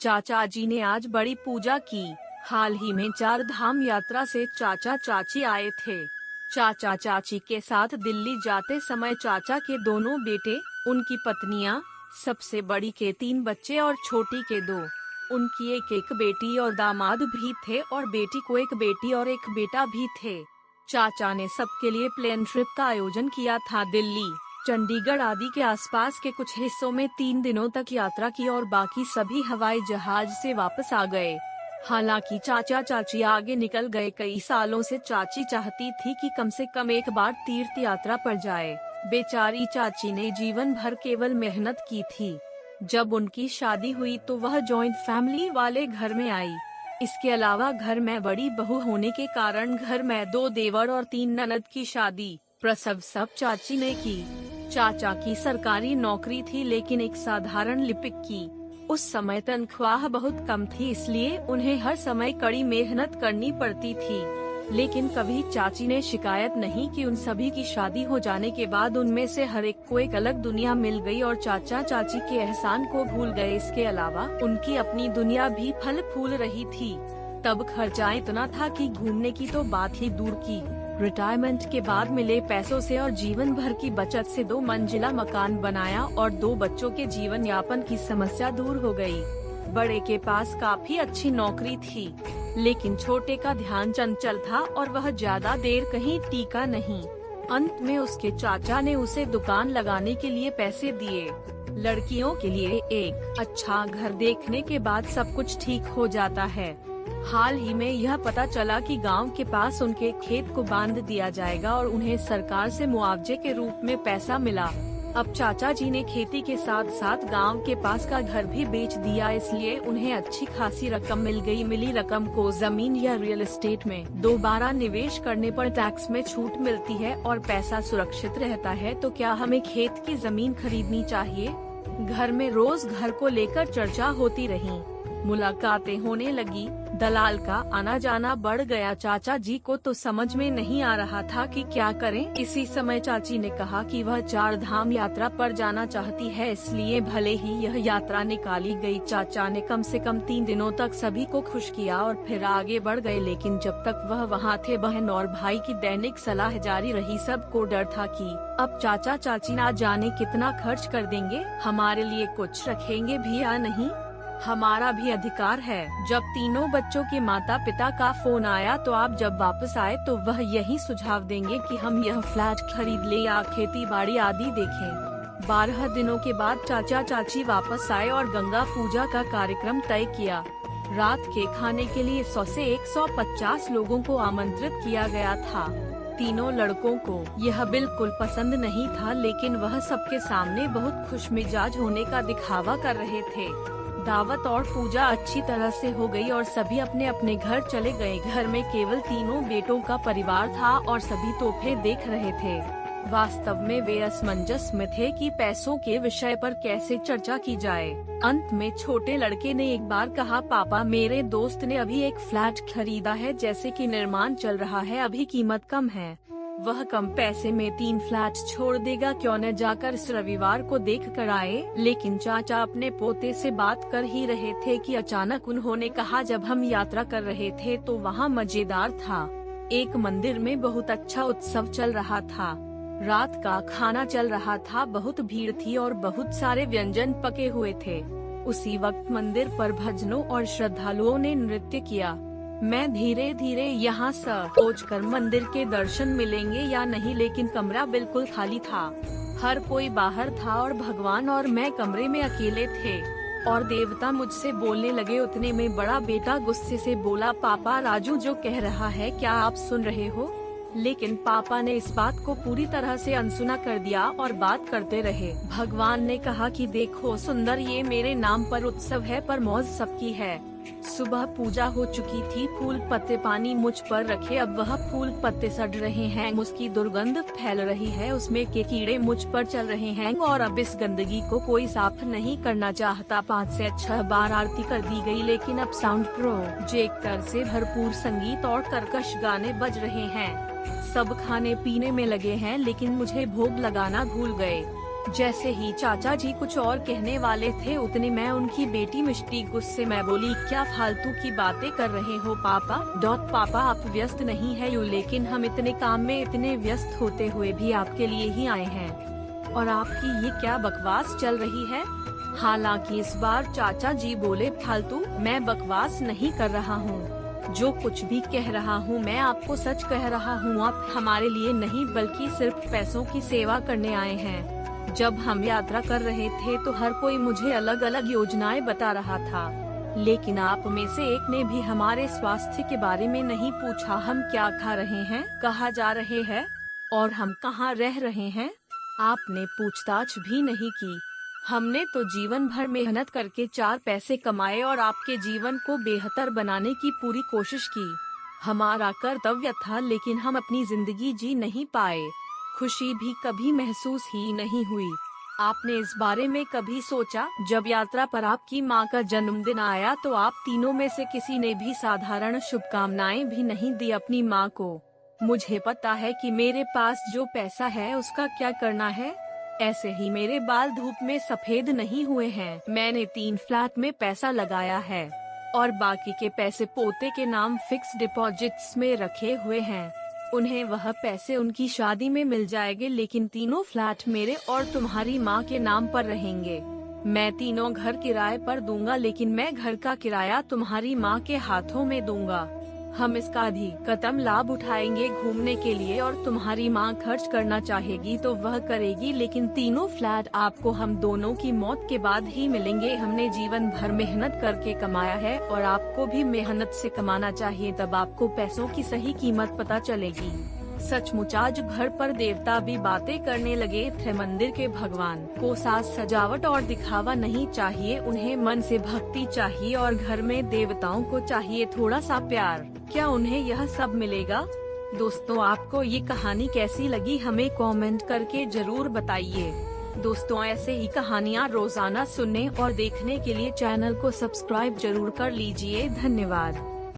चाचा जी ने आज बड़ी पूजा की। हाल ही में 4 धाम यात्रा से चाचा चाची आए थे। चाचा चाची के साथ दिल्ली जाते समय चाचा के दोनों बेटे, उनकी पत्नियां, सबसे बड़ी के 3 बच्चे और छोटी के 2, उनकी एक बेटी और दामाद भी थे और बेटी को एक बेटी और एक बेटा भी थे। चाचा ने सबके लिए प्लेन ट्रिप का आयोजन किया था। दिल्ली, चंडीगढ़ आदि के आसपास के कुछ हिस्सों में 3 दिनों तक यात्रा की और बाकी सभी हवाई जहाज से वापस आ गए। हालांकि चाचा चाची आगे निकल गए। कई सालों से चाची चाहती थी कि कम से कम एक बार तीर्थ यात्रा पर जाए। बेचारी चाची ने जीवन भर केवल मेहनत की थी। जब उनकी शादी हुई तो वह जॉइंट फैमिली वाले घर में आई। इसके अलावा घर में बड़ी बहू होने के कारण घर में 2 देवर और 3 ननद की शादी, प्रसव सब चाची ने की। चाचा की सरकारी नौकरी थी लेकिन एक साधारण लिपिक की। उस समय तनख्वाह बहुत कम थी, इसलिए उन्हें हर समय कड़ी मेहनत करनी पड़ती थी। लेकिन कभी चाची ने शिकायत नहीं की। उन सभी की शादी हो जाने के बाद उनमें से हर एक को एक अलग दुनिया मिल गई और चाचा चाची के एहसान को भूल गए। इसके अलावा उनकी अपनी दुनिया भी फल फूल रही थी। तब खर्चा इतना था कि घूमने की तो बात ही दूर की। रिटायरमेंट के बाद मिले पैसों से और जीवन भर की बचत से 2 मंजिला मकान बनाया और 2 बच्चों के जीवन यापन की समस्या दूर हो गई। बड़े के पास काफी अच्छी नौकरी थी, लेकिन छोटे का ध्यान चंचल था और वह ज्यादा देर कहीं टिका नहीं। अंत में उसके चाचा ने उसे दुकान लगाने के लिए पैसे दिए। लड़कियों के लिए एक अच्छा घर देखने के बाद सब कुछ ठीक हो जाता है। हाल ही में यह पता चला कि गांव के पास उनके खेत को बांध दिया जाएगा और उन्हें सरकार से मुआवजे के रूप में पैसा मिला। अब चाचा जी ने खेती के साथ साथ गांव के पास का घर भी बेच दिया, इसलिए उन्हें अच्छी खासी रकम मिल गई। मिली रकम को जमीन या रियल एस्टेट में दोबारा निवेश करने पर टैक्स में छूट मिलती है और पैसा सुरक्षित रहता है। तो क्या हमें खेत की जमीन खरीदनी चाहिए? घर में रोज घर को लेकर चर्चा होती रही। मुलाकातें होने लगी। दलाल का आना जाना बढ़ गया। चाचा जी को तो समझ में नहीं आ रहा था कि क्या करें। इसी समय चाची ने कहा कि वह 4 धाम यात्रा पर जाना चाहती है, इसलिए भले ही यह यात्रा निकाली गई। चाचा ने कम से कम 3 दिनों तक सभी को खुश किया और फिर आगे बढ़ गए। लेकिन जब तक वह वहाँ थे, बहन और भाई की दैनिक सलाह जारी रही। सबको डर था कि अब चाचा चाची ना जाने कितना खर्च कर देंगे, हमारे लिए कुछ रखेंगे भी या नहीं, हमारा भी अधिकार है। जब तीनों बच्चों के माता पिता का फोन आया तो आप जब वापस आए तो वह यही सुझाव देंगे कि हम यह फ्लैट खरीद ले या खेती बाड़ी आदि देखें। 12 दिनों के बाद चाचा चाची वापस आए और गंगा पूजा का कार्यक्रम तय किया। रात के खाने के लिए 100 से 150 लोगों को आमंत्रित किया गया था। तीनों लड़कों को यह बिल्कुल पसंद नहीं था, लेकिन वह सबके सामने बहुत खुशमिजाज होने का दिखावा कर रहे थे। दावत और पूजा अच्छी तरह से हो गई और सभी अपने अपने घर चले गए। घर में केवल तीनों बेटों का परिवार था और सभी तोहफे देख रहे थे। वास्तव में वे असमंजस में थे कि पैसों के विषय पर कैसे चर्चा की जाए। अंत में छोटे लड़के ने एक बार कहा, पापा, मेरे दोस्त ने अभी एक फ्लैट खरीदा है, जैसे कि निर्माण चल रहा है, अभी कीमत कम है, वह कम पैसे में 3 फ्लैट छोड़ देगा, क्यों न जाकर इस रविवार को देख कर आए। लेकिन चाचा अपने पोते से बात कर ही रहे थे कि अचानक उन्होंने कहा, जब हम यात्रा कर रहे थे तो वहाँ मजेदार था। एक मंदिर में बहुत अच्छा उत्सव चल रहा था। रात का खाना चल रहा था, बहुत भीड़ थी और बहुत सारे व्यंजन पके हुए थे। उसी वक्त मंदिर पर भजनों और श्रद्धालुओं ने नृत्य किया। मैं धीरे धीरे यहाँ से सोचकर मंदिर के दर्शन मिलेंगे या नहीं, लेकिन कमरा बिल्कुल खाली था। हर कोई बाहर था और भगवान और मैं कमरे में अकेले थे और देवता मुझसे बोलने लगे। उतने में बड़ा बेटा गुस्से से बोला, पापा, राजू जो कह रहा है क्या आप सुन रहे हो? लेकिन पापा ने इस बात को पूरी तरह से अनसुना कर दिया और बात करते रहे। भगवान ने कहा कि देखो सुंदर, ये मेरे नाम पर उत्सव है, पर मौज सबकी है। सुबह पूजा हो चुकी थी, फूल पत्ते पानी मुझ पर रखे, अब वह फूल पत्ते सड़ रहे हैं, उसकी दुर्गंध फैल रही है, उसमें के कीड़े मुझ पर चल रहे हैं और अब इस गंदगी को कोई साफ नहीं करना चाहता। 5 से 6 बार आरती कर दी गई, लेकिन अब साउंड प्रोजेक्टर से भरपूर संगीत और कर्कश गाने बज रहे हैं। सब खाने पीने में लगे हैं, लेकिन मुझे भोग लगाना भूल गए। जैसे ही चाचा जी कुछ और कहने वाले थे उतने में उनकी बेटी मिष्टी गुस्से में बोली, क्या फालतू की बातें कर रहे हो पापा? पापा आप व्यस्त नहीं है यू, लेकिन हम इतने काम में इतने व्यस्त होते हुए भी आपके लिए ही आए हैं, और आपकी ये क्या बकवास चल रही है? हालांकि इस बार चाचा जी बोले, फालतू मैं बकवास नहीं कर रहा हूँ, जो कुछ भी कह रहा हूँ मैं आपको सच कह रहा हूँ। आप हमारे लिए नहीं बल्कि सिर्फ पैसों की सेवा करने आए हैं। जब हम यात्रा कर रहे थे तो हर कोई मुझे अलग अलग योजनाएं बता रहा था, लेकिन आप में से एक ने भी हमारे स्वास्थ्य के बारे में नहीं पूछा। हम क्या खा रहे हैं, कहाँ जा रहे हैं और हम कहाँ रह रहे हैं, आपने पूछताछ भी नहीं की। हमने तो जीवन भर मेहनत करके 4 पैसे कमाए और आपके जीवन को बेहतर बनाने की पूरी कोशिश की। हमारा कर्तव्य था, लेकिन हम अपनी जिंदगी जी नहीं पाए। खुशी भी कभी महसूस ही नहीं हुई। आपने इस बारे में कभी सोचा? जब यात्रा पर आपकी माँ का जन्मदिन आया तो आप तीनों में से किसी ने भी साधारण शुभकामनाएं भी नहीं दी अपनी माँ को। मुझे पता है कि मेरे पास जो पैसा है उसका क्या करना है। ऐसे ही मेरे बाल धूप में सफेद नहीं हुए हैं। मैंने 3 फ्लैट में पैसा लगाया है और बाकी के पैसे पोते के नाम फिक्स डिपॉजिट्स में रखे हुए हैं। उन्हें वह पैसे उनकी शादी में मिल जाएंगे, लेकिन तीनों फ्लैट मेरे और तुम्हारी माँ के नाम पर रहेंगे। मैं तीनों घर किराए पर दूंगा, लेकिन मैं घर का किराया तुम्हारी माँ के हाथों में दूंगा। हम इसका अधिकतम लाभ उठाएंगे घूमने के लिए, और तुम्हारी माँ खर्च करना चाहेगी तो वह करेगी, लेकिन तीनों फ्लैट आपको हम दोनों की मौत के बाद ही मिलेंगे। हमने जीवन भर मेहनत करके कमाया है और आपको भी मेहनत से कमाना चाहिए, तब आपको पैसों की सही कीमत पता चलेगी। सचमुच आज घर पर देवता भी बातें करने लगे थे। मंदिर के भगवान को साज सजावट और दिखावा नहीं चाहिए, उन्हें मन से भक्ति चाहिए और घर में देवताओं को चाहिए थोड़ा सा प्यार। क्या उन्हें यह सब मिलेगा? दोस्तों, आपको ये कहानी कैसी लगी हमें कमेंट करके जरूर बताइए। दोस्तों, ऐसे ही कहानियाँ रोजाना सुनने और देखने के लिए चैनल को सब्सक्राइब जरूर कर लीजिए। धन्यवाद।